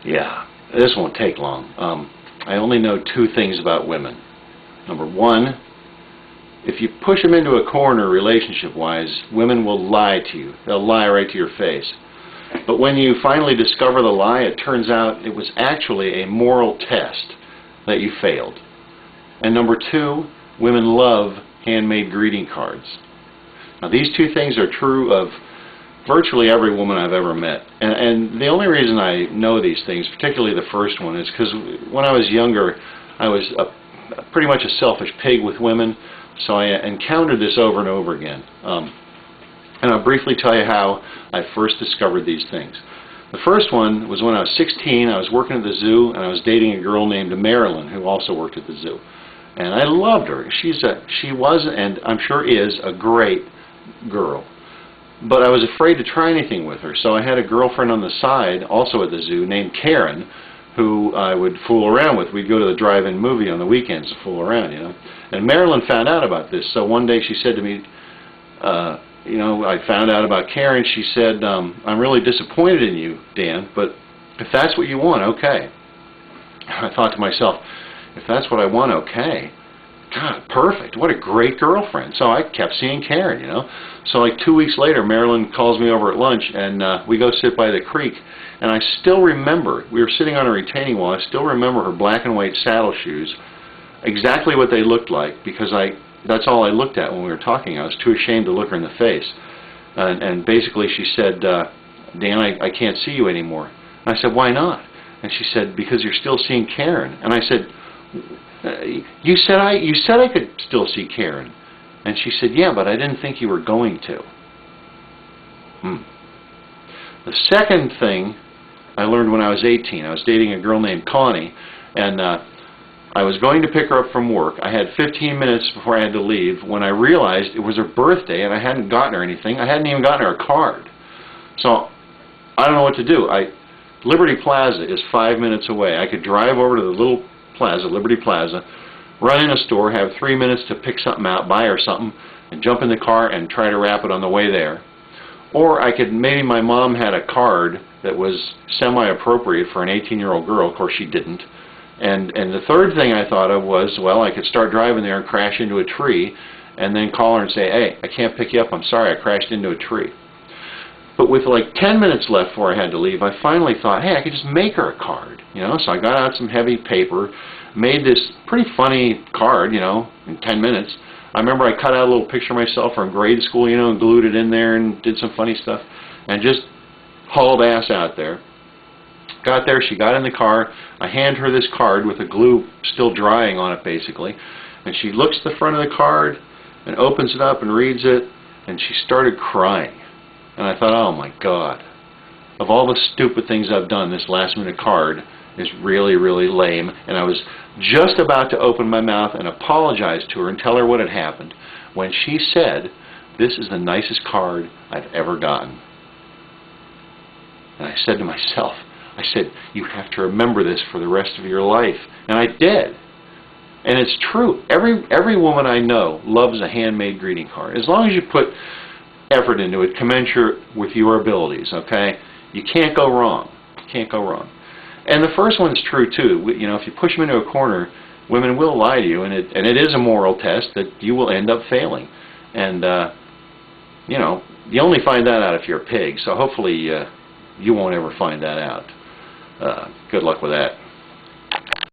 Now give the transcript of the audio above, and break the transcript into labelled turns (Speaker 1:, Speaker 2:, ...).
Speaker 1: Yeah, this won't take long. I only know two things about women. Number one, if you push them into a corner relationship-wise, women will lie to you. They'll lie right to your face. But when you finally discover the lie, it turns out it was actually a moral test that you failed. And number two, women love handmade greeting cards. Now, these two things are true of virtually every woman I've ever met. And the only reason I know these things, particularly the first one, is because when I was younger, I was pretty much a selfish pig with women, so I encountered this over and over again. And I'll briefly tell you how I first discovered these things. The first one was when I was 16. I was working at the zoo, and I was dating a girl named Marilyn, who also worked at the zoo. And I loved her. She was, and I'm sure is, a great girl. But I was afraid to try anything with her, so I had a girlfriend on the side, also at the zoo, named Karen, who I would fool around with. We'd go to the drive-in movie on the weekends to fool around, you know. And Marilyn found out about this, so one day she said to me, you know, I found out about Karen. She said, I'm really disappointed in you, Dan, but if that's what you want, okay. I thought to myself, if that's what I want, okay. God, perfect. What a great girlfriend. So I kept seeing Karen, you know. So like 2 weeks later, Marilyn calls me over at lunch, and we go sit by the creek. And I still remember, we were sitting on a retaining wall, I still remember her black and white saddle shoes, exactly what they looked like, because that's all I looked at when we were talking. I was too ashamed to look her in the face. And basically she said, Dan, I can't see you anymore. And I said, why not? And she said, because you're still seeing Karen. And I said, you said I could still see Karen. And she said, yeah, but I didn't think you were going to. The second thing I learned when I was 18. I was dating a girl named Connie, and I was going to pick her up from work. I had 15 minutes before I had to leave when I realized it was her birthday and I hadn't gotten her anything. I hadn't even gotten her a card. So I don't know what to do. Liberty Plaza is 5 minutes away. I could drive over to the little plaza, Liberty Plaza, run in a store, have 3 minutes to pick something out, buy her something, and jump in the car and try to wrap it on the way there. Or I could, maybe my mom had a card that was semi-appropriate for an 18-year-old girl. Of course, she didn't. And the third thing I thought of was, well, I could start driving there and crash into a tree and then call her and say, hey, I can't pick you up. I'm sorry, I crashed into a tree. But with like 10 minutes left before I had to leave, I finally thought, hey, I could just make her a card. You know, so I got out some heavy paper, made this pretty funny card, you know, in 10 minutes. I remember I cut out a little picture of myself from grade school, you know, and glued it in there and did some funny stuff and just hauled ass out there. Got there, she got in the car. I hand her this card with the glue still drying on it, basically. And she looks at the front of the card and opens it up and reads it, and she started crying. And I thought, oh my God, of all the stupid things I've done, this last-minute card is really, really lame. And I was just about to open my mouth and apologize to her and tell her what had happened when she said, this is the nicest card I've ever gotten. And I said to myself, I said, you have to remember this for the rest of your life. And I did. And it's true. Every woman I know loves a handmade greeting card. As long as you put effort into it, commensurate with your abilities, okay? You can't go wrong. You can't go wrong. And the first one's true, too. You know, if you push them into a corner, women will lie to you, and it is a moral test that you will end up failing. And, you know, you only find that out if you're a pig, so hopefully you won't ever find that out. Good luck with that.